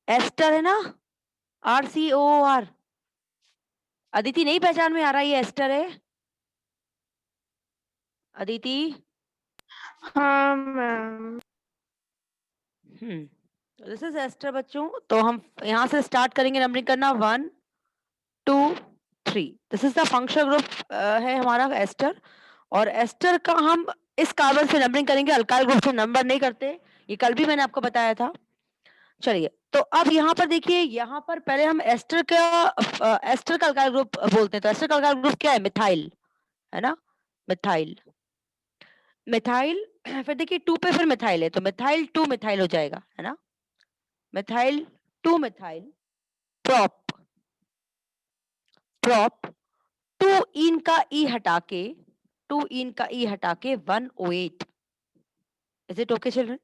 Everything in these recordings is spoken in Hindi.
एस्टर है ना, RCOOR। अदिति नहीं पहचान में आ रहा ये एस्टर है? अदिति? हाँ मैम। दिस इज एस्टर बच्चों। तो हम यहाँ से स्टार्ट करेंगे नंबरिंग करना 1 2 3। This is the functional group है हमारा एस्टर। और एस्टर का हम इस कार्बन से नंबरिंग करेंगे, अल्काइल ग्रुप से नंबर नहीं करते, ये कल भी मैंने आपको बताया था। चलिए, तो अब यहाँ पर देखिए, यहाँ पर पहले हम एस्टर का अल्काइल ग्रुप बोलते हैं। तो एस्टर का अल्काइल ग्रुप क्या है? मिथाइल, है ना, मिथाइल। मिथाइल फिर देखिए 2 पे फिर मिथाइल है, तो मिथाइल 2 मिथाइल हो जाएगा, है ना, मिथाइल 2 मिथाइल। प्रोप, प्रोप 2 इन का ई हटा के, 2 इन का ई हटा के 108। Is it okay children?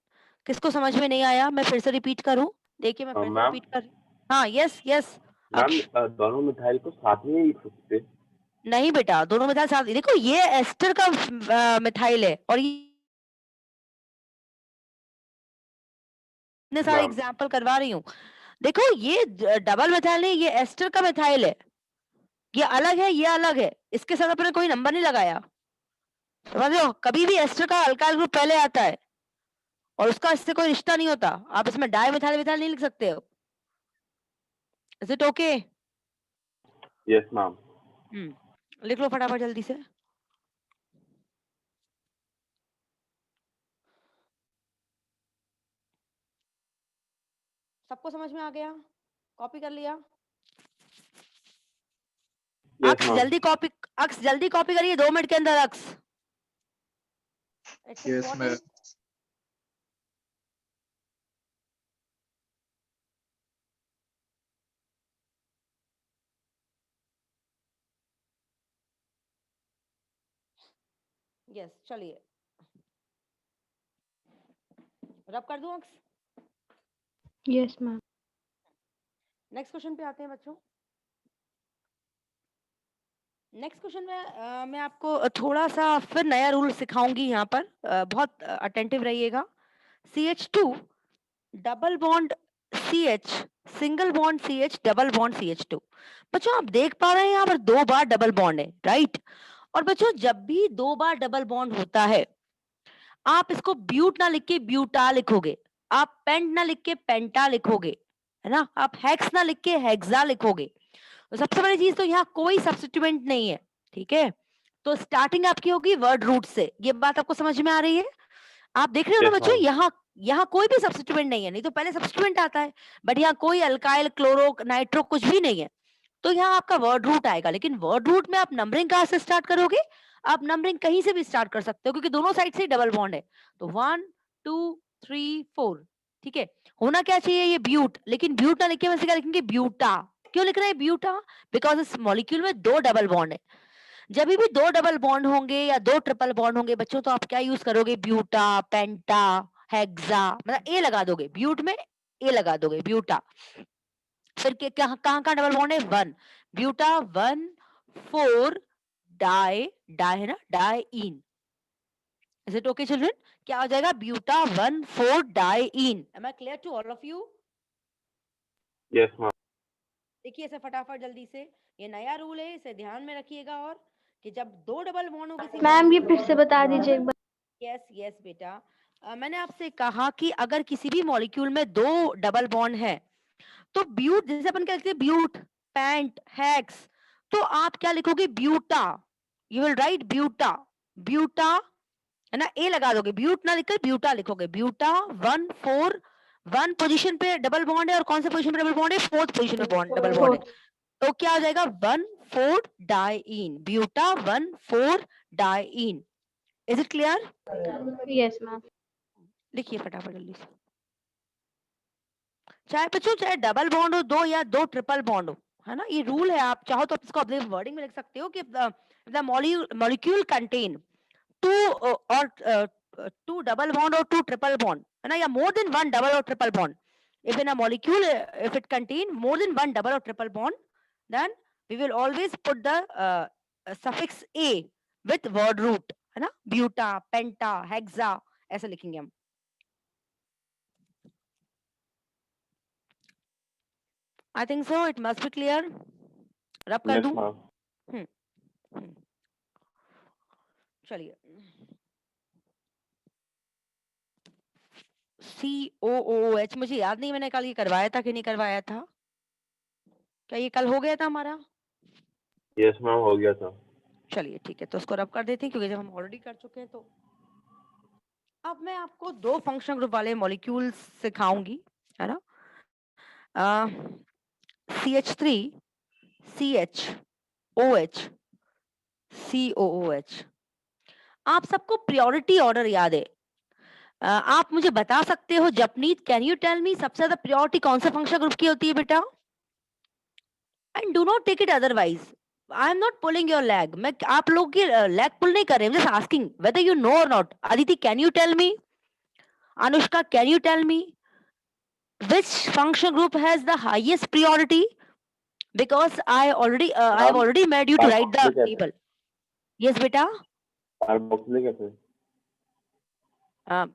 किसको समझ में नहीं आया मैं फिर से रिपीट करूं? देखिए मैं फिर से मैम रिपीट कर, हाँ यस यस मैम अक्ष। दोनों मिथाइल को साथ में ही लिख सकते हैं? नहीं बेटा, दोनों मिथाइल साथ, देखो ये एस्टर का मिथाइल है और ये इतने सारे मैम एग्जांपल करवा रही हूँ। देखो ये डबल मिथाइल नहीं, ये एस्टर का मिथाइल है। ये अलग है, ये अलग है, इसके साथ अपने कोई नंबर नहीं लगाया। समझ रहे हो? कभी भी एस्टर का अल्काइल ग्रुप पहले आता है और उसका इससे कोई रिश्ता नहीं होता। आप इसमें डाई मिथाइल मिथाइल नहीं लिख सकते हो। Is it okay? Yes ma'am. लिख लो फटाफट जल्दी से। सबको समझ में आ गया? कॉपी कर लिया? यस अक्स मैम। जल्दी कॉपी, अक्स जल्दी कॉपी करिए 2 मिनट के अंदर अक्स। It's yes ma'am. Important. Yes चलिए, रब कर दूं अक्स? Yes ma'am. नेक्स्ट क्वेश्चन पे आते हैं बच्चों। नेक्स्ट क्वेश्चन में मैं आपको थोड़ा सा फिर नया रूल सिखाऊंगी यहाँ पर, बहुत अटेंटिव रहिएगा। CH2 double bond CH, single bond CH, double bond CH2। बच्चों आप देख पा रहे हैं यहाँ पर 2 बार डबल बॉन्ड है, राइट? और बच्चों जब भी 2 बार डबल बॉन्ड होता है, आप इसको ब्यूट ना लिख के ब्यूटा लिखोगे, आप पेंट ना लिख के पेंटा लिखोगे, है ना, आप हेक्स ना लिख के हेक्सा लिखोगे। तो सबसे बड़ी चीज तो यहाँ कोई सब्स्टिट्यूएंट नहीं है, ठीक है? तो स्टार्टिंग आपकी होगी वर्ड रूट से। ये बात आपको समझ में आ रही है? आप देख रहे हो ना यस बच्चों, मैम। यहाँ यहाँ कोई भी सब्स्टिट्यूएंट नहीं है, नहीं तो पहले सब्स्टिट्यूएंट आता है, बट यहाँ कोई अल्काइल क्लोरो नाइट्रो कुछ भी नहीं है। तो यहाँ आपका वर्ड रूट आएगा, लेकिन वर्ड रूट में आप नंबरिंग कहाँ से स्टार्ट करोगे? आप नंबरिंग कहीं से भी स्टार्ट कर सकते हो, क्योंकि दोनों साइड से डबल बॉन्ड है। तो 1 2 3 4, ठीक है? होना क्या चाहिए ये ब्यूट, लेकिन ब्यूट ना लिखे वैसे क्या लिखेंगे? ब्यूटा। क्यों लिख रहे हैं ब्यूटा? बिकॉज इस मॉलिक्यूल में 2 डबल बॉन्ड है। जब भी 2 डबल बॉन्ड होंगे या 2 ट्रिपल बॉन्ड होंगे बच्चों, तो आप क्या यूज करोगे? ब्यूटा, पेंटा, हेक्सा, मतलब ए लगा दोगे ब्यूट में, ए लगा दोगे ब्यूटा। फिर कहाँ कहाँ डबल बॉन्ड है? 1 ब्यूटा, 1 4 डाई, डाई है ना, diyne. Is it okay children? क्या हो जाएगा? Buta 1 4 diyne. Am I clear to all of you? Yes ma'am. देखिए इसे फटाफट जल्दी से, ये नया रूल है, इसे ध्यान में रखिएगा। और कि जब 2 डबल बॉन्ड हो किसी मैम ये फिर से बता दीजिए एक बार। यस यस बेटा, मैंने आपसे कहा कि अगर किसी भी मॉलिक्यूल में 2 डबल बॉन्ड है, तो ब्यूट, जैसे अपन कहते हैं ब्यूट, पैंट, हेक्स, तो आप क्या लिखोगे? Buta. You will write buta, buta, है ना, ए लगा दोगे, ब्यूट ना लिखकर ब्यूटा लिखोगे। ब्यूटा 1 4, 1 पोजीशन पे डबल बॉन्ड है, और कौन से पोजीशन पे डबल बॉन्ड है? 4th पोजीशन पे बॉन्ड डबल बॉन्ड है। तो क्या हो जाएगा? 1 4 diene, buta 1 4 diene. Is it clear? Yes ma'am. लिखिए फटाफट जल्दी से। चाहे बच्चों चाहे डबल बॉन्ड हो 2 या 2 ट्रिपल बॉन्ड हो, है ना, ये रूल है। आप चाहो तो इसको अपने वर्डिंग में लिख सकते हो कि द मॉलिक्यूल कंटेन 2 और 2 डबल बॉन्ड और 2 ट्रिपल बॉन्ड, है ना, या मोर देन 1 डबल और triple bond. if in a molecule if it contain more than 1 double or triple bond, then we will always put the suffix a with word root, है ना, ब्यूटा, पेंटा, हेक्सा, ऐसे लिखेंगे हम। I think so, it must be clear. रब कर Yes, दूं? ma'am. हम्म, चलिए। COOH, मुझे याद नहीं मैंने कल ये करवाया था कि नहीं करवाया था। क्या ये कल हो गया था हमारा? Yes, ma'am. हो गया था। चलिए ठीक है, तो उसको रब कर देते हैं क्योंकि जब हम ऑलरेडी कर चुके हैं तो। अब मैं आपको 2 फंक्शनल ग्रुप वाले मॉलिक्यूल्स सिखाऊंगी, है ना? CH3, CHOH, COOH। आप सबको प्रायोरिटी ऑर्डर याद है? आप मुझे बता सकते हो जपनीत, कैन यू टेल मी सबसे ज्यादा प्रायोरिटी कौन सा फंक्शनल ग्रुप की होती है बेटा? And do not take it otherwise. I am not pulling your leg, मैं आप लोग की लेग पुल नहीं कर रहे, just asking whether you know और not. Aditi, can you tell me? Anushka, can you tell me which functional group has the highest priority? Because I have Ma'am, already made you to write the carboxylic acid. table. Yes, बेटा। Carboxylic acid. अ,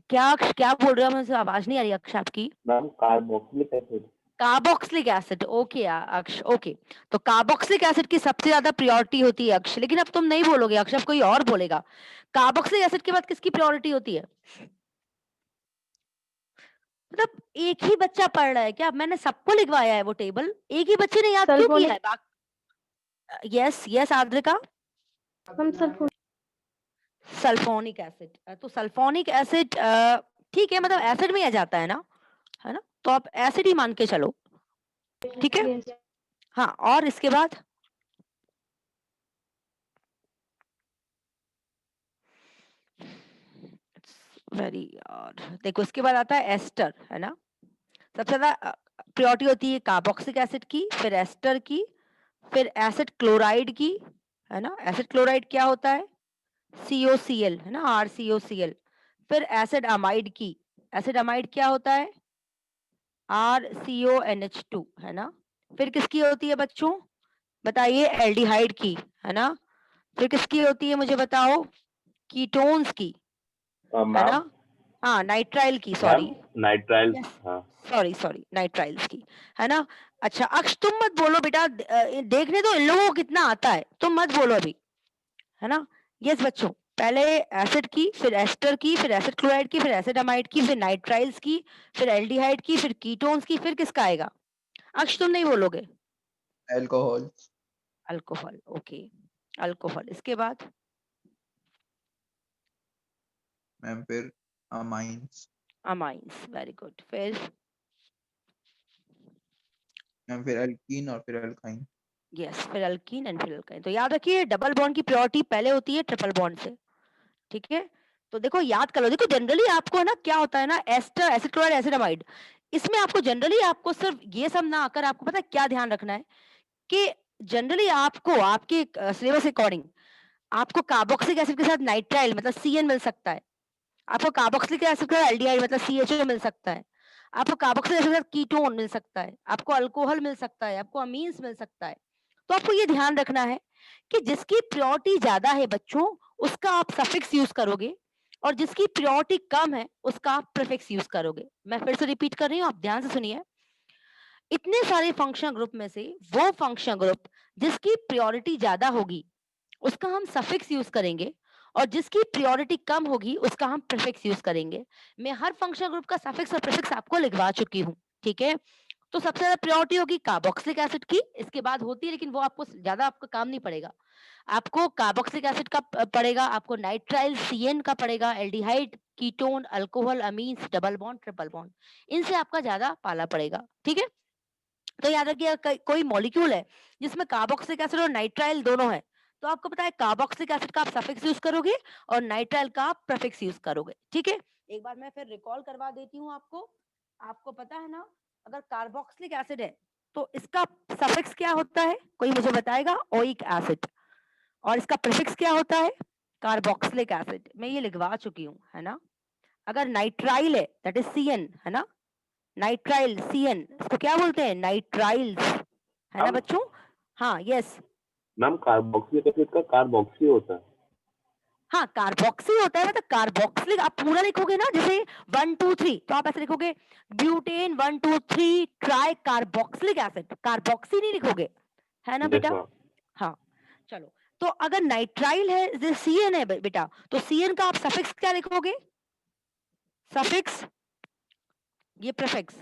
क्या बोल रहे हो? मुझे आवाज नहीं आ रही अक्ष आपकी। Ma'am, carboxylic acid. Carboxylic acid, okay अक्ष, ओके। तो कार्बोक्सिलिक एसिड की सबसे ज्यादा प्रायोरिटी होती है अक्ष, लेकिन अब तुम नहीं बोलोगे अक्ष, अब कोई और बोलेगा। कार्बोक्सिलिक एसिड के बाद किसकी प्रायोरिटी होती है? मतलब एक ही बच्चा पढ़ रहा है क्या? मैंने सबको लिखवाया है वो टेबल, एक ही बच्चे ने याद क्यों किया है? Yes yes Adrika. हम सल्फोनिक एसिड, तो सल्फोनिक एसिड ठीक है, मतलब एसिड में आ जाता है ना? तो आप एसिड ही मान के चलो, ठीक है? यस हाँ, और इसके बाद वेरी, और देखो इसके बाद आता है एस्टर, है ना? सबसे ज्यादा प्रायोरिटी होती है कार्बोक्सिलिक एसिड की, फिर एस्टर की, फिर एसिड क्लोराइड की, है ना? एसिड क्लोराइड क्या होता है? COCl, है ना? RCOCl। फिर एसिड अमाइड की, एसिड अमाइड क्या होता है? RCONH2, है ना? फिर किसकी होती है बच्चों? बताइए, एल्डिहाइड की, है ना? फिर किसकी होती है मुझे बताओ? कीटोन्स की, है Ma'am, ना? हाँ, नाइट्राइल की, ma'am, सॉरी। nitrile. यस, हाँ। सॉरी नाइट्राइल्स की, है ना? अच्छा अक्ष, तुम मत बोलो बेटा, देखने दो इन लोगों को कितना आता है, तुम मत बोलो अभी, है ना? यस बच्चों, पहले एसिड की, फिर एस्टर की, फिर एसिड क्लोराइड की, फिर एसिड अमाइड की, फिर नाइट्राइल्स की, फिर एल्डिहाइड की, फिर कीटोन्स की, फिर किसका आएगा? अक्ष तुम नहीं बोलोगे। अल्कोहल। Alcohol, okay, alcohol. इसके बाद मैम फिर अमाइंस। Amines, very good. फिर मैम फिर अल्कीन और फिर अल्काइन। यस, फिर अल्कीन एंड फिर अल्काइन। तो याद रखिए, डबल बॉन्ड की प्रायोरिटी पहले होती है ट्रिपल बॉन्ड से, ठीक है? तो देखो याद कर लो, देखो जनरली आपको है ना क्या होता है ना, ester, acid chloride, acid amide, इसमें आपको जनरली आपको सिर्फ ये सब ना आकर आपको पता है क्या ध्यान रखना है कि जनरली आपको आपके सिलेबस अकॉर्डिंग आपको कार्बोक्सिलिक एसिड के साथ नाइट्राइल मतलब CN मिल सकता है, आपको कार्बोक्सिलिक एसिड का एल्डिहाइड मतलब CHO मिल सकता है, आपको कार्बोक्सिलिक एसिड के साथ कीटोन मिल सकता है, आपको अल्कोहल मिल सकता है, आपको अमीन्स मिल सकता है। तो आपको ये ध्यान रखना है कि जिसकी प्रायोरिटी ज्यादा है बच्चों, उसका आप सफिक्स यूज करोगे, और जिसकी प्रायोरिटी कम है उसका आप प्रीफिक्स यूज करोगे। मैं फिर से रिपीट कर रही हूँ, आप ध्यान से सुनिए। इतने सारे फंक्शन ग्रुप में से वो फंक्शन ग्रुप जिसकी प्रायोरिटी ज्यादा होगी उसका हम सफिक्स यूज करेंगे, और जिसकी प्रायोरिटी कम होगी उसका हम प्रीफिक्स यूज करेंगे। मैं हर फंक्शन ग्रुप का सफिक्स और प्रीफिक्स आपको लिखवा चुकी हूँ, ठीक है? तो सबसे ज्यादा प्रायोरिटी होगी कार्बोक्सिलिक एसिड की, इसके बाद होती है, लेकिन वो आपको ज्यादा आपका काम नहीं पड़ेगा। आपको कार्बोक्सिलिक एसिड का पड़ेगा, आपको नाइट्राइल CN का पड़ेगा, aldehyde, ketone, alcohol, amines, double bond, triple bond, इनसे आपका ज्यादा पाला पड़ेगा, ठीक है? तो याद रखिए, कोई मॉलिक्यूल है जिसमें कार्बोक्सिलिक एसिड और नाइट्राइल दोनों है, तो आपको पता है कार्बोक्सिलिक एसिड का आप सफिक्स यूज करोगे और नाइट्राइल का आप प्रीफिक्स यूज करोगे, ठीक है? एक बार मैं फिर रिकॉल करवा देती हूँ आपको। आपको पता है ना, अगर कार्बोक्सिलिक एसिड है तो इसका सफिक्स क्या होता है, कोई मुझे बताएगा? Oic acid. और इसका प्रीफिक्स क्या होता है? Carboxylic acid. मैं ये लिखवा चुकी हूँ, है ना? अगर नाइट्राइल है दैट इज CN, है ना? नाइट्राइल CN, इसको क्या बोलते हैं? नाइट्राइल्स, है ना हम बच्चों? हाँ, यस। मैम कार्बोक्सिलिक एसिड का कार्बोक्सी होता है। हाँ कार्बोक्सी होता है, मतलब कार्बोक्सिलिक आप पूरा लिखोगे ना, जैसे 1 2 3 तो आप ऐसे लिखोगे butane 1 2 3 try carboxylic acid, carboxy नहीं लिखोगे, है ना Yes, बेटा? ma'am. हाँ चलो, तो अगर नाइट्राइल है जैसे CN है बेटा, तो CN का आप सफिक्स क्या लिखोगे? सफिक्स, ये प्रीफिक्स,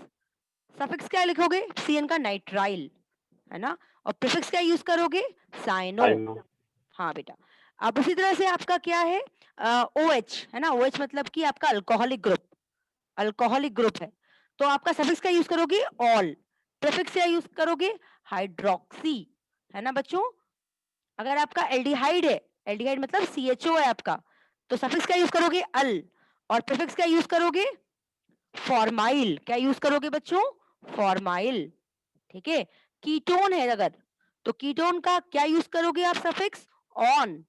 सफिक्स क्या लिखोगे? CN का नाइट्राइल, है ना, और प्रीफिक्स क्या यूज करोगे? साइनो। I know. हाँ बेटा। अब उसी तरह से आपका क्या है, OH है ना, OH मतलब कि आपका अल्कोहलिक ग्रुप, अल्कोहलिक ग्रुप है, तो आपका सफिक्स क्या यूज करोगे? ऑल। प्रीफिक्स क्या यूज करोगे? हाइड्रोक्सी, है ना बच्चों? अगर आपका एल्डिहाइड है, एल्डिहाइड मतलब CHO है आपका, तो सफिक्स क्या यूज करोगे? अल, और प्रीफिक्स क्या यूज करोगे? फॉर्माइल। क्या यूज करोगे बच्चों? फॉर्माइल, ठीक है। कीटोन है अगर, तो कीटोन का क्या यूज करोगे आप? सफिक्स ऑन,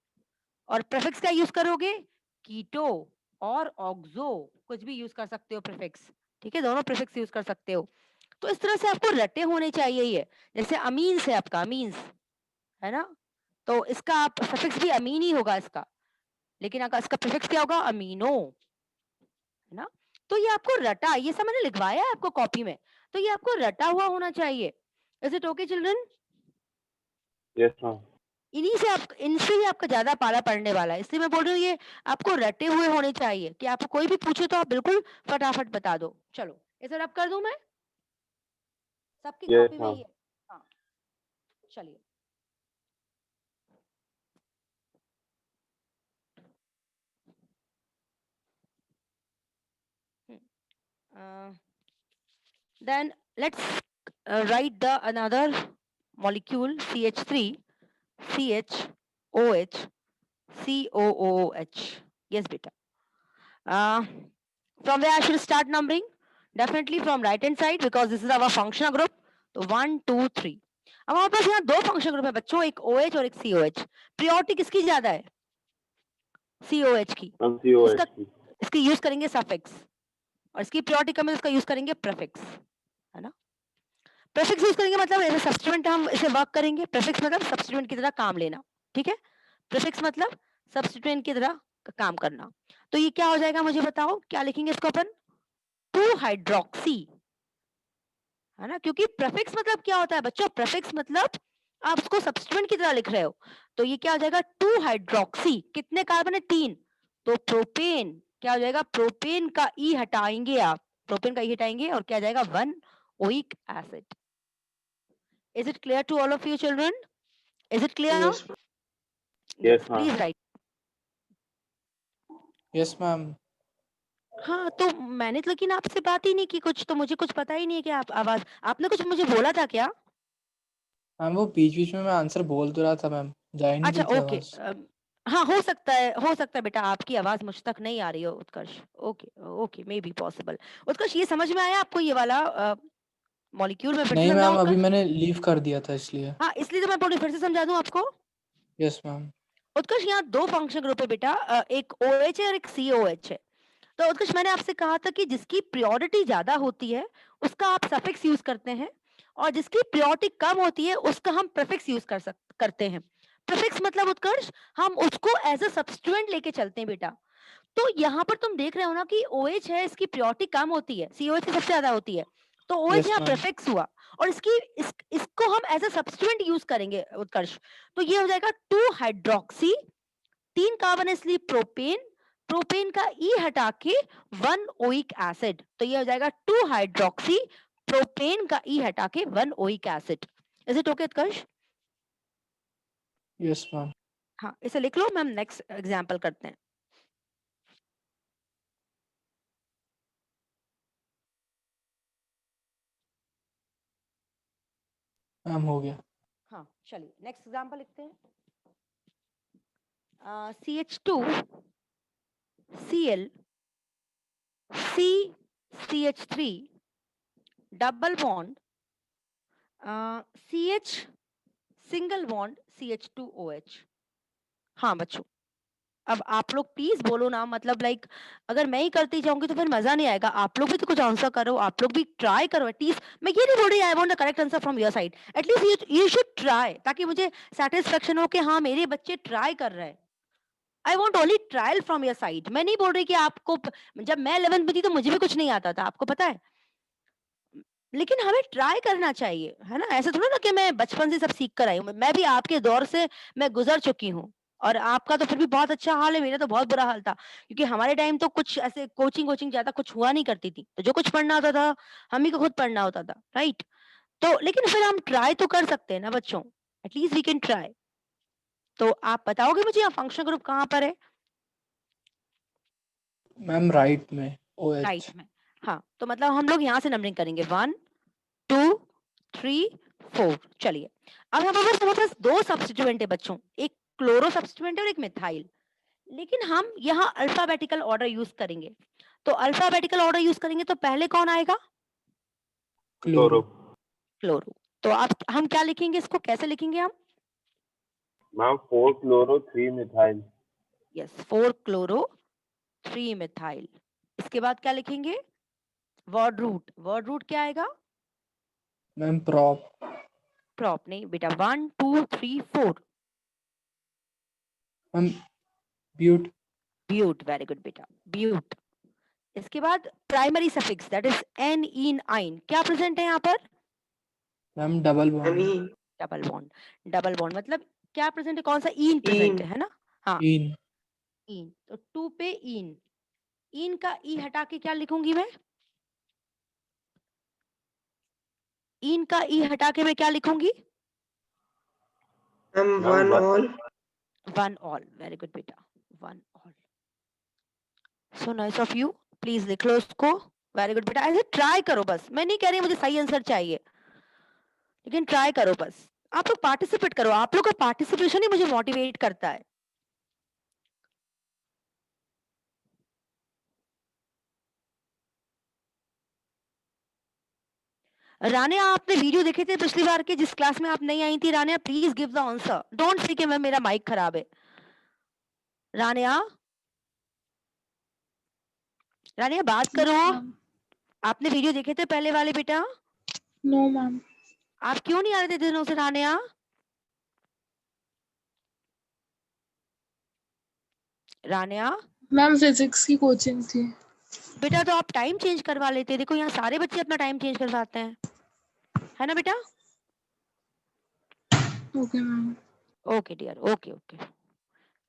और प्रीफिक्स क्या यूज करोगे? कीटो और ऑक्सो, कुछ भी यूज कर सकते हो प्रीफिक्स, ठीक है, दोनों प्रीफिक्स यूज कर सकते हो। तो इस तरह से आपको रटे होने चाहिए ये, जैसे अमीन्स है आपका, अमीन्स है ना, तो इसका आप सफिक्स भी अमीन ही होगा इसका, लेकिन अगर इसका प्रीफिक्स क्या होगा? अमीनो, है ना। तो ये आपको रटा, ये सब मैंने लिखवाया है आपको कॉपी में, तो ये आपको रटा हुआ होना चाहिए। Is it okay children? Yes, ma'am. इन्हीं से आप, इनसे ही आपका ज्यादा पाला पड़ने वाला है, इसलिए मैं बोल रही हूँ ये आपको रटे हुए होने चाहिए, कि आपको कोई भी पूछे तो आप बिल्कुल फटाफट बता दो। चलो इसे रब कर दूं मैं, सबकी Yes, कॉपी में ही ma'am. है। हाँ चलिए, then let's write the another molecule CH3 CHOH COOH. Yes beta. From where I should start numbering? Definitely from right hand side, because this is our functional group. तो 1 2 3, अब हमारे पास यहाँ दो फंक्शन ग्रुप है बच्चों, एक OH और एक COH। प्रियोरिटी किसकी ज्यादा है? COH की। Ma'am, COH. इसका, इसकी यूज करेंगे सफिक्स, और इसकी प्रियोरिटी कम है, इसका यूज करेंगे प्रीफिक्स, है ना। प्रीफिक्स यूज करेंगे मतलब एज सब्स्टिट्यूएंट हम इसे वर्क करेंगे, प्रीफिक्स मतलब सब्स्टिट्यूएंट की तरह काम लेना, ठीक है। प्रीफिक्स मतलब सब्स्टिट्यूएंट की तरह काम करना। तो ये क्या हो जाएगा मुझे बताओ, क्या लिखेंगे इसको अपन? 2 हाइड्रोक्सी, है ना, क्योंकि प्रीफिक्स मतलब क्या होता है बच्चों? प्रीफिक्स मतलब आप उसको सब्स्टिट्यूएंट की तरह लिख रहे हो, तो ये क्या हो जाएगा? 2 हाइड्रोक्सी, कितने कार्बन है? 3, तो प्रोपेन क्या हो जाएगा? प्रोपेन का ई हटाएंगे आप, प्रोपेन का ई हटाएंगे और क्या जाएगा? 1 oic acid. Is it clear to all of you children? Is it clear now? Yes, ma'am. Yes, ma'am. Please right. Yes, ma'am. हाँ तो मैंने तो लेकिन आपसे बात ही नहीं की कुछ, तो मुझे कुछ पता ही नहीं है कि आप आवाज, आपने कुछ मुझे बोला था क्या? मैम वो बीच बीच में मैं आंसर बोल तो रहा था मैम, जा ही नहीं अच्छा रही थी ओके, आवाज। हाँ हो सकता है, हो सकता है बेटा आपकी आवाज मुझ तक नहीं आ रही हो Utkarsh. Okay okay, may be possible. Utkarsh ये समझ में आया आपको ये वाला मॉलिक्यूल? में फिर से नहीं समझाऊं मैम, अभी उत्कर्ष? मैंने लीव कर दिया था इसलिए। हाँ इसलिए तो मैं थोड़ी फिर से समझा दूं आपको। Yes ma'am. उत्कर्ष यहाँ दो फंक्शन ग्रुप है बेटा, एक OH है और एक COH है। तो उत्कर्ष मैंने आपसे कहा था कि जिसकी प्रियोरिटी ज्यादा होती है उसका आप सफिक्स यूज करते हैं, और जिसकी प्रियोरिटी कम होती है उसका हम प्रीफिक्स यूज करते हैं। प्रीफिक्स मतलब उत्कर्ष हम उसको एज अ सब्स्टिट्यूएंट लेके चलते हैं बेटा। तो यहाँ पर तुम देख रहे हो ना कि OH है, इसकी प्रियोरिटी कम होती है, COH की सबसे ज्यादा होती है, तो OH यस यहाँ मैम। प्रीफिक्स हुआ, और इसको हम एज अ सब्स्टिट्यूएंट यूज करेंगे उत्कर्ष। तो ये हो जाएगा 2 हाइड्रोक्सी, 3 कार्बन इसलिए प्रोपेन, प्रोपेन का ई हटा के 1 ओइक एसिड, तो ये हो जाएगा 2 हाइड्रोक्सी, प्रोपेन का ई हटा के 1 oic acid. Is it okay Utkarsh? Yes ma'am. हाँ इसे लिख लो, मैम नेक्स्ट एग्जांपल करते हैं। मैम हो गया। हाँ चलिए नेक्स्ट एग्जांपल लिखते हैं। CH2 Cl CH3 double bond CH single bond CH2OH। हाँ बच्चों, अब आप लोग प्लीज बोलो ना, मतलब लाइक अगर मैं ही करती जाऊंगी तो फिर मजा नहीं आएगा, आप लोग भी तो कुछ आंसर करो, आप लोग भी ट्राई करो एटलीस्ट। मैं ये नहीं बोल रही I want the correct answer from your side, at least you should try, ताकि मुझे सेटिस्फेक्शन हो कि हाँ मेरे बच्चे ट्राई कर रहे हैं। I want only trial from your side. मैं नहीं बोल रही कि आपको जब मैं 11th में थी तो मुझे भी कुछ नहीं आता था, आपको पता है, लेकिन हमें ट्राई करना चाहिए, है ना। ऐसा थोड़ा ना कि मैं बचपन से सब सीख कर आई हूँ, मैं भी आपके दौर से मैं गुजर चुकी हूँ। और आपका तो फिर भी बहुत अच्छा हाल है, मेरा तो बहुत बुरा हाल था, क्योंकि हमारे टाइम तो कुछ ऐसे कोचिंग कोचिंग ज्यादा कुछ हुआ नहीं करती थी, तो जो कुछ पढ़ना होता था हम ही को खुद पढ़ना होता था, राइट। तो लेकिन फिर हम ट्राई तो कर सकते हैं ना बच्चों, एटलीस्ट वी कैन ट्राई। तो आप बताओगे मुझे यहाँ फंक्शन ग्रुप कहाँ पर है? मैम राइट में OH। राइट में, हाँ, तो मतलब हम लोग यहाँ से नंबरिंग करेंगे 1 2 3 4। चलिए, अब हमारे पास दो सब्स्टिट्यूएंट है बच्चों, एक क्लोरो सब्स्टिट्यूएंट है और एक मिथाइल, लेकिन हम यहाँ अल्फाबेटिकल ऑर्डर यूज करेंगे। तो अल्फाबेटिकल ऑर्डर यूज करेंगे तो पहले कौन आएगा? क्लोरो। क्लोरो। तो आप हम क्या लिखेंगे, इसको कैसे लिखेंगे हम? Ma'am 4 chloro 3 methyl. Yes, 4 chloro 3 methyl. इसके बाद क्या लिखेंगे? Word root. वर्ड रूट क्या आएगा? Ma'am prop. प्रॉप नहीं बेटा, 1 2 3 4। Ma'am but. But, very good बेटा, ब्यूट। इसके बाद primary suffix that is ane ene yne, क्या प्रेजेंट है यहाँ पर? Ma'am double bond. Double bond. Double bond मतलब क्या प्रेजेंट है, कौन सा? इन प्रेजेंट है ना। हाँ, इन। इन, तो 2 पे इन। इन का ई हटा के क्या लिखूंगी मैं? इन का ई हटा के मैं क्या लिखूंगी? One all. One all, very good बेटा, one all. So nice of you, please लिख लो उसको। वेरी गुड बेटा, ऐसे ट्राई करो बस, मैं नहीं कह रही मुझे सही आंसर चाहिए, लेकिन ट्राई करो बस। आप लोग पार्टिसिपेट करो, आप लोग का पार्टिसिपेशन ही मुझे मोटिवेट करता है। रानिया, आपने वीडियो देखे थे पिछली बार के जिस क्लास में आप नहीं आई थी? Rania please give the answer, don't say कि मैम मेरा माइक खराब है। रानिया, रानिया बात करो। आपने वीडियो देखे थे पहले वाले बेटा? No ma'am. आप क्यों नहीं आ रहे थे दिनों से रानिया? रानिया मैम फिजिक्स की कोचिंग थी। बेटा, तो आप टाइम चेंज करवा लेते, देखो यहाँ सारे बच्चे अपना टाइम चेंज करवाते हैं, है ना बेटा? Okay ma'am. Okay dear, okay okay.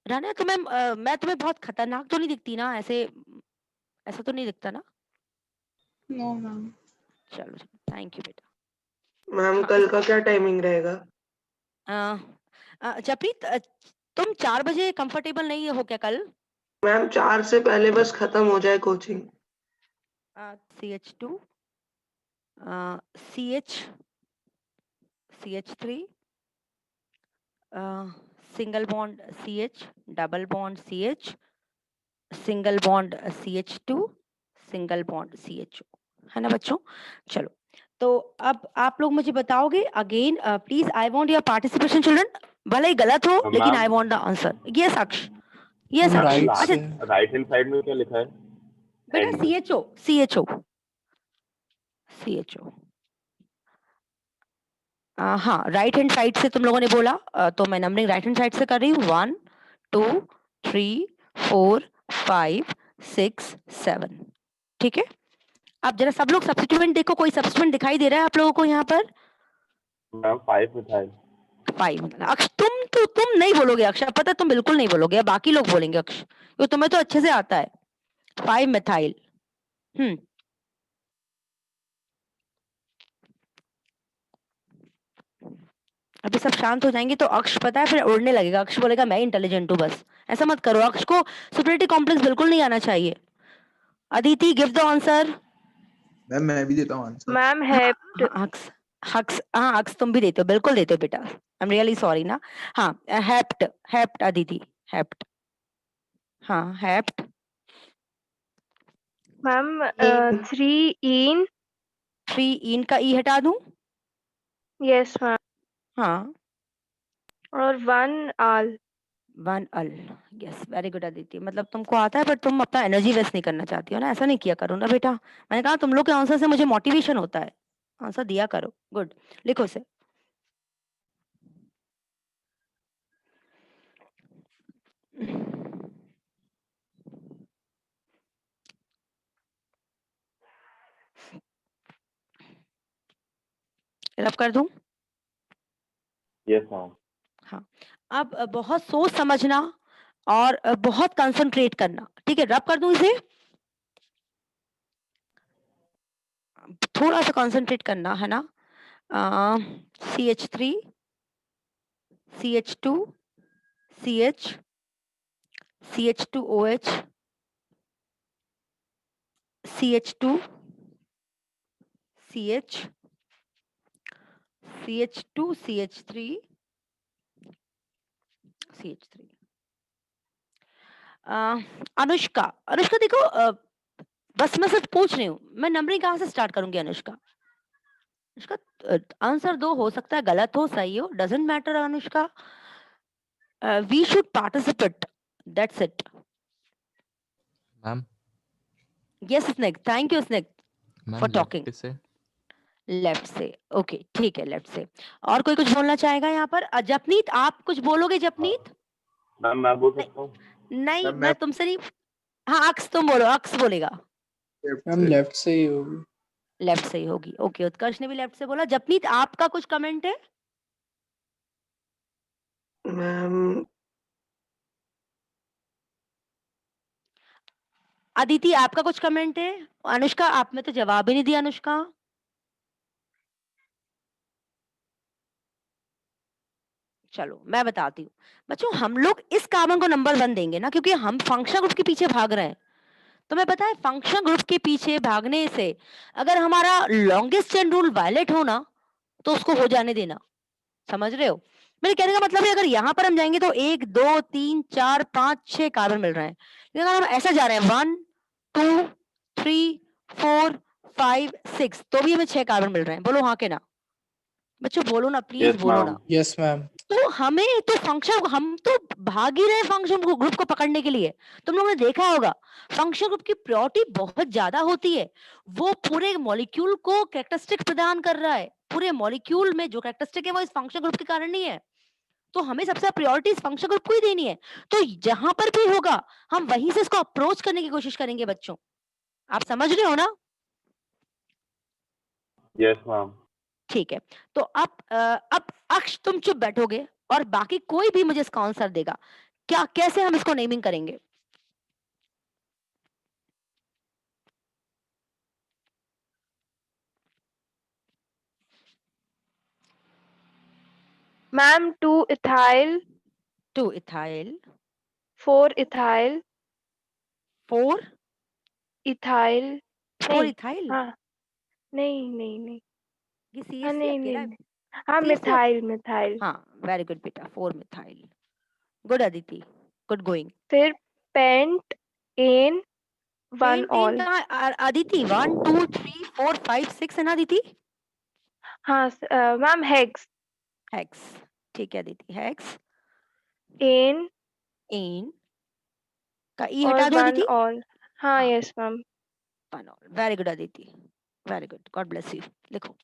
Rania तुम्हें मैं तुम्हें बहुत खतरनाक तो नहीं दिखती ना? ऐसे ऐसा तो नहीं दिखता ना? No ma'am. चलो, थैंक यू बेटा। मैम हाँ, कल का क्या टाइमिंग रहेगा? जपरीत, तुम 4 बजे कंफर्टेबल नहीं हो क्या कल? मैम 4 से पहले बस खत्म हो जाए coaching. CH2 CH3 single bond CH, double bond CH, single bond CH2, single bond CHO, है ना बच्चों? चलो, तो अब आप लोग मुझे बताओगे again, please I want your participation children, भले ही गलत हो लेकिन I want the answer. Yes अक्ष, यस मैम अक्ष। राइट अच्छा से। राइट हैंड साइड में क्या लिखा है? बेटा, एंड में। CHO। हाँ, राइट हैंड साइड से तुम लोगों ने बोला, तो मैं नंबरिंग राइट हैंड साइड से कर रही हूँ। 1 2 3 4 5 6 7, ठीक है। अब जरा सब लोग सब्स्टिट्यूएंट देखो, कोई सब्स्टिट्यूएंट दिखाई दे रहा है आप लोगों को यहाँ पर? Ma'am 5 methyl. 5। अक्ष तुम नहीं बोलोगे अक्ष, पता है तुम बिल्कुल नहीं बोलोगे, बाकी लोग बोलेंगे अक्ष, क्योंकि तुम्हें तो अच्छे से आता है। 5 मिथाइल। अभी सब शांत हो जाएंगे तो अक्ष पता है फिर उड़ने लगेगा, अक्ष बोलेगा मैं इंटेलिजेंट हूँ बस। ऐसा मत करो, अक्ष को सुपरियरिटी कॉम्प्लेक्स बिल्कुल नहीं आना चाहिए। Aditi give the answer. Ma'am मैं भी देता हूँ आंसर। मैम हाँ, हेप्ट। अक्ष, हाँ अक्ष तुम भी देते हो, बिल्कुल देते हो बेटा, आई एम रियली सॉरी ना। हाँ, हेप्ट, हेप्ट अदिति, हेप्ट। हाँ, हेप्ट। मैम इन। 3 इन। 3 इन का ई हटा दूं? Yes ma'am. हाँ, और 1 आल। 1 अल। यस, वेरी गुड अदिति, मतलब तुमको आता है पर तुम अपना एनर्जी वेस्ट नहीं करना चाहती हो ना, ऐसा नहीं किया करो ना बेटा। मैंने कहा तुम लोग के आंसर से मुझे मोटिवेशन होता है, आंसर दिया करो। गुड, लिखो इसे। रब कर दूं? Yes, ma'am. हाँ, अब बहुत सोच समझना और बहुत कंसंट्रेट करना, ठीक है? रब कर दूं इसे? थोड़ा सा कंसंट्रेट करना है ना। CH3 CH2 CH CH2OH CH2 CH CH2 CH3 CH3 Anushka Anushka देखो, बस मैं सिर्फ पूछ रही हूँ, मैं नंबरिंग कहाँ से स्टार्ट करूंगी अनुष्का? अनुष्का आंसर दो, हो सकता है गलत हो सही हो, doesn't matter Anushka, we should participate, that's it. Ma'am yes स्नेक, थैंक यू स्नेक मैम फॉर टॉकिंग। लेफ्ट से लेफ्ट से, ओके ठीक है, लेफ्ट से। और कोई कुछ बोलना चाहेगा यहाँ पर? जपनीत आप कुछ बोलोगे? जपनीत? मैम मैं बोल सकता हूँ? नहीं, मैम, मैं तुमसे नहीं। हाँ अक्स तुम बोलो, अक्स बोलेगा। मैम लेफ्ट से ही होगी। लेफ्ट से ही होगी, ओके। उत्कर्ष ने भी लेफ्ट से बोला। जपनीत आपका कुछ कमेंट है? मैम अदिति आपका कुछ कमेंट है? अनुष्का आप में तो जवाब ही नहीं दिया अनुष्का। चलो मैं बताती हूँ बच्चों, हम लोग इस कार्बन को नंबर 1 देंगे ना, क्योंकि हम फंक्शनल ग्रुप के पीछे भाग रहे हैं। तो मैं पता है फंक्शनल ग्रुप के पीछे भागने से अगर हमारा लॉन्गेस्ट चेन रूल वायलेट हो ना, तो उसको हो जाने देना। समझ रहे हो मेरे कहने का मतलब है? अगर यहाँ पर हम जाएंगे तो 1 2 3 4 5 6 कार्बन मिल रहे हैं, लेकिन अगर हम ऐसा जा रहे हैं 1 2 3 4 5 6, तो भी हमें 6 कार्बन मिल रहे हैं। बोलो हाँ के ना? बच्चों बोलो ना प्लीज, Yes, बोलो ma'am. ना। Yes ma'am. तो हमें तो फंक्शन, हम तो भाग ही रहे फंक्शन ग्रुप को पकड़ने के लिए। तुम लोगों ने देखा होगा फंक्शन ग्रुप की प्रायोरिटी बहुत ज्यादा होती है, वो पूरे मॉलिक्यूल को कैरेक्टरिस्टिक प्रदान कर रहा है। पूरे मॉलिक्यूल में जो कैरेक्टरिस्टिक है वो इस फंक्शन ग्रुप के कारण नहीं है, तो हमें सबसे प्रायोरिटी इस फंक्शन ग्रुप को ही देनी है। तो जहां पर भी होगा हम वहीं से इसको अप्रोच करने की कोशिश करेंगे बच्चों। आप समझ रहे हो ना? Yes, ma'am. ठीक है, तो अब अक्ष तुम चुप बैठोगे और बाकी कोई भी मुझे इसका आंसर देगा। क्या, कैसे हम इसको नेमिंग करेंगे? Ma'am 2 ethyl 2 ethyl 4 ethyl 4 ethyl 4 नहीं ethyl। हाँ नहीं नहीं नहीं ये हाँ CH3 नहीं अकेला नहीं है? हाँ CH3 मिथाइल मिथाइल हाँ, वेरी गुड बेटा, 4 methyl। Good Aditi, good going. फिर पेंट एन 1 ऑल। अदिति 1 2 3 4 5 6 है ना अदिति? हाँ मैम हेक्स हेक्स, ठीक है अदिति, हेक्स। एन एन का ई और हटा दो 1 अदिति। ऑल। हाँ हाँ, yes ma'am. Very good Aditi, very good, God bless you. लिखो।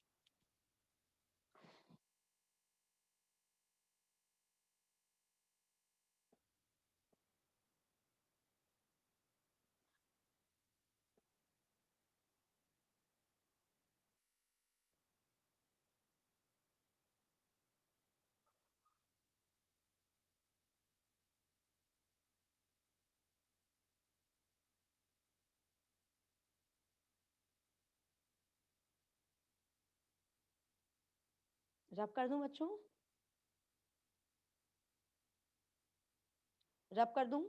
रब कर दूं बच्चों? रब कर दूं?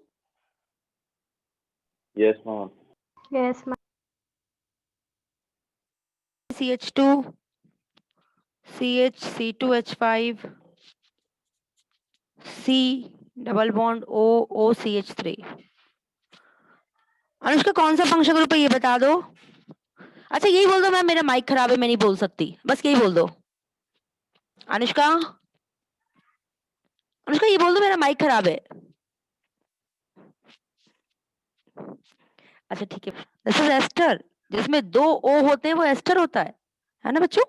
Yes, ma'am. Yes ma'am. CH2 CH C2H5 C double bond O OCH3। Anushka कौन सा फंक्शन ग्रुप है ये बता दो। अच्छा यही बोल दो मैम मेरा माइक खराब है, मैं नहीं बोल सकती, बस यही बोल दो। अनुष्का, अनुष्का ये बोल दो मेरा माइक खराब है। अच्छा ठीक है, दिस इज एस्टर, जिसमें 2 O होते हैं वो एस्टर होता है ना बच्चों?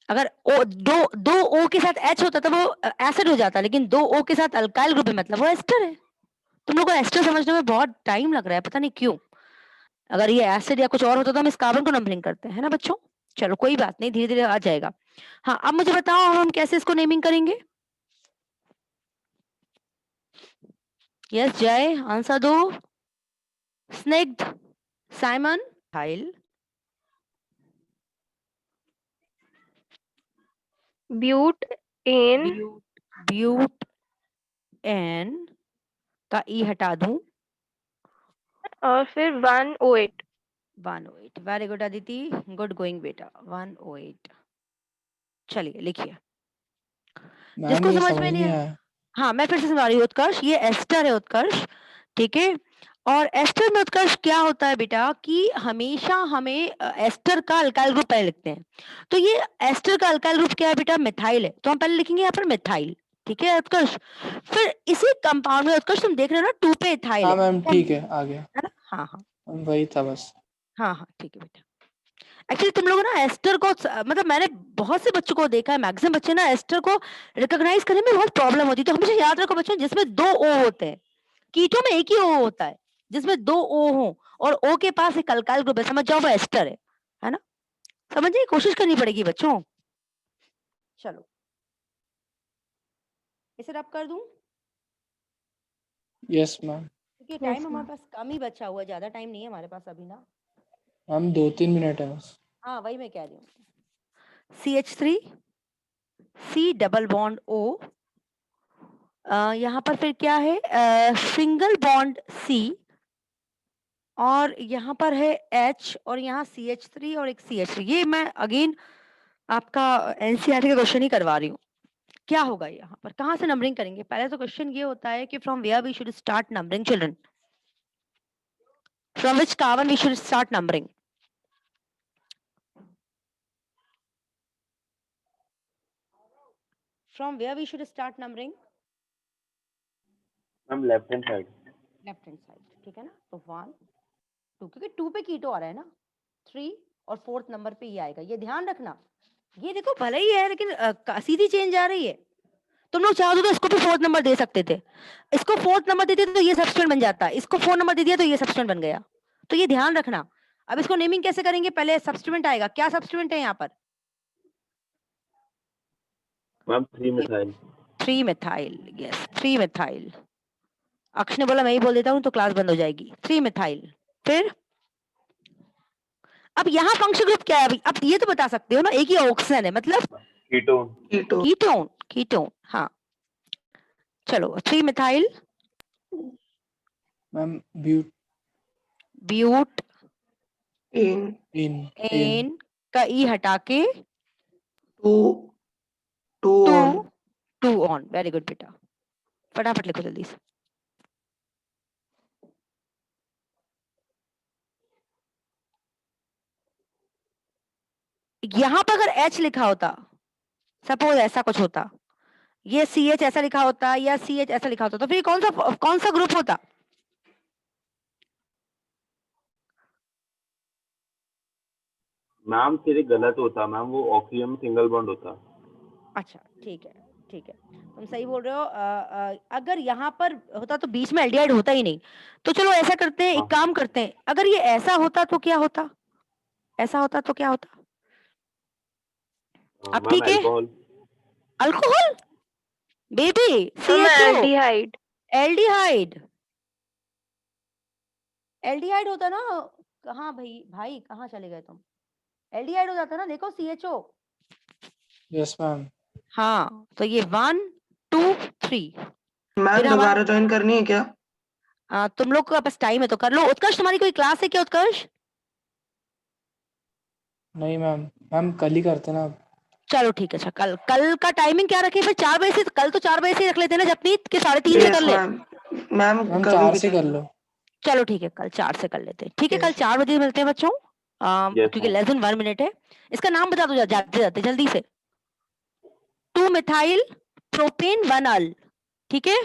अगर ओ दो O के साथ H होता तो वो एसिड हो जाता, लेकिन 2 O के साथ अल्काइल ग्रुप है, मतलब वो एस्टर है। तुम लोग को एस्टर समझने में बहुत टाइम लग रहा है, पता नहीं क्यों। अगर ये एसिड या कुछ और होता तो हम इस कार्बन को नंबरिंग करते हैं ना बच्चों। चलो कोई बात नहीं, धीरे धीरे आ जाएगा। हाँ, अब मुझे बताओ हम कैसे इसको नेमिंग करेंगे। यस जय, आंसर दो। स्निग्ध, साइमन, हाइल, ब्यूट, एन, ब्यूट, एन का ई हटा दूं, और फिर 108। 108। Very good Aditi, good going बेटा। 108। चलिए लिखिए। मैम जिसको ये समझ में नहीं आया, आया। हाँ मैं फिर से समझा रही हूँ उत्कर्ष, ये एस्टर है उत्कर्ष, ठीक है। और एस्टर में उत्कर्ष क्या होता है बेटा कि हमेशा हमें एस्टर का अल्काइल ग्रुप पहले लिखते हैं। तो ये एस्टर का अल्काइल ग्रुप क्या है बेटा, मिथाइल है, तो हम पहले लिखेंगे यहाँ पर मिथाइल, ठीक है उत्कर्ष। फिर इसी कंपाउंड में उत्कर्ष तुम देख रहे हो ना 2 पे इथाइल हाँ है, मैम ठीक है, आ गया। है ना। हाँ हाँ वही था बस। हाँ हाँ ठीक है बेटा। एक्चुअली तुम लोग ना एस्टर को मतलब मैंने बहुत से बच्चों को देखा है, मैक्सिमम बच्चे ना एस्टर को रिकॉग्नाइज करने में बहुत प्रॉब्लम होती है। तो हमेशा याद रखो बच्चों, जिसमें 2 ओ होते हैं, कीटो में एक ही ओ होता है, जिसमें 2 ओ हो और ओ के पास एक अल्काइल ग्रुप है, समझ जाओ वो एस्टर है ना। समझने की कोशिश करनी पड़ेगी बच्चों। चलो इसे रब कर दूं यस मैम। क्योंकि टाइम हमारे पास कम ही बचा हुआ है, ज्यादा टाइम नहीं है हमारे पास अभी ना। मैम 2-3 मिनट है बस। हाँ वही मैं कह रही हूँ। CH3 C double bond O, यहाँ पर फिर क्या है, सिंगल बॉन्ड C, और यहाँ पर है H, और यहाँ CH3 और एक CH3। ये मैं अगेन आपका एनसीईआरटी का क्वेश्चन ही करवा रही हूँ। क्या होगा यहाँ पर, कहाँ से नंबरिंग करेंगे। पहले तो क्वेश्चन ये होता है कि from where we should start numbering children, from which carbon we should start numbering. From where we should start numbering, ma'am left hand side. Left hand side, ठीक है ना। तो 1 2, क्योंकि 2 पे कीटो आ रहा है ना, 3 और 4th नंबर पे ये आएगा, ये ध्यान रखना। ये देखो भले ही है लेकिन सीधी चेंज आ रही है। तुम लोग चाहो तो इसको भी 4th नंबर दे सकते थे, इसको 4th नंबर देते तो ये सब्स्टिट्यूएंट बन जाता, इसको 4 नंबर दे दिया तो ये सब्स्टिट्यूएंट बन गया। तो ये ध्यान रखना। अब इसको नेमिंग कैसे करेंगे, पहले सब्स्टिट्यूएंट आएगा। क्या सब्स्टिट्यूएंट है यहाँ पर, ma'am 3 methyl. 3 methyl, yes 3 methyl. अक्ष ने बोला मैं ही बोल देता हूँ तो क्लास बंद हो जाएगी। 3 मिथाइल। फिर अब यहाँ फंक्शन ग्रुप क्या है अभी, अब ये तो बता सकते हो ना, एक ही ऑक्सीजन है मतलब कीटोन। Ketone, ketone. हाँ चलो 3 methyl, ma'am but, but, yne, ene का ई हटा के 2 ऑन। 2 ऑन। वेरी गुड बेटा, फटाफट लिखो जल्दी से। यहाँ पर अगर H लिखा होता, सपोज ऐसा कुछ होता, ये CH ऐसा लिखा होता या CH ऐसा लिखा होता, तो फिर कौन सा ग्रुप होता। मैम फिर एक गलत होता मैम, वो ऑक्सीजन में सिंगल बॉन्ड होता। अच्छा ठीक है ठीक है, तुम सही बोल रहे हो। अगर यहाँ पर होता तो बीच में एल्डिहाइड होता ही नहीं। तो चलो ऐसा करते हैं, एक काम करते हैं, अगर ये ऐसा होता तो क्या होता, ऐसा होता तो क्या होता। अब ठीक है, alcohol. Alcohol baby, aldehyde. Aldehyde, aldehyde होता ना। कहाँ भाई भाई कहाँ चले गए तुम, एल्डिहाइड हो जाता ना, देखो CHO। Yes ma'am. हाँ तो ये 1 2 3। मैम फिर हमारा दोबारा ज्वाइन करनी है क्या? तुम लोग का पास टाइम है तो कर लो। उत्कर्ष तुम्हारी कोई क्लास है क्या उत्कर्ष। नहीं मैम, मैम कल ही करते ना। चलो ठीक है, अच्छा कल का टाइमिंग क्या रखे फिर, 4 बजे से। कल तो 4 बजे से रख लेते हैं ना जपनीत, के 3:30 से कर ले। मैम मैम कभी 4 भी से कर लो। चलो ठीक है, कल 4 से कर लेते हैं, ठीक है। कल Yes. 4 बजे मिलते हैं बच्चों, Yes, क्योंकि ma'am. लेस देन 1 मिनट है। इसका नाम बता दो जाते जाते जल्दी से। 2 मिथाइल प्रोपेन 1 अल, ठीक है।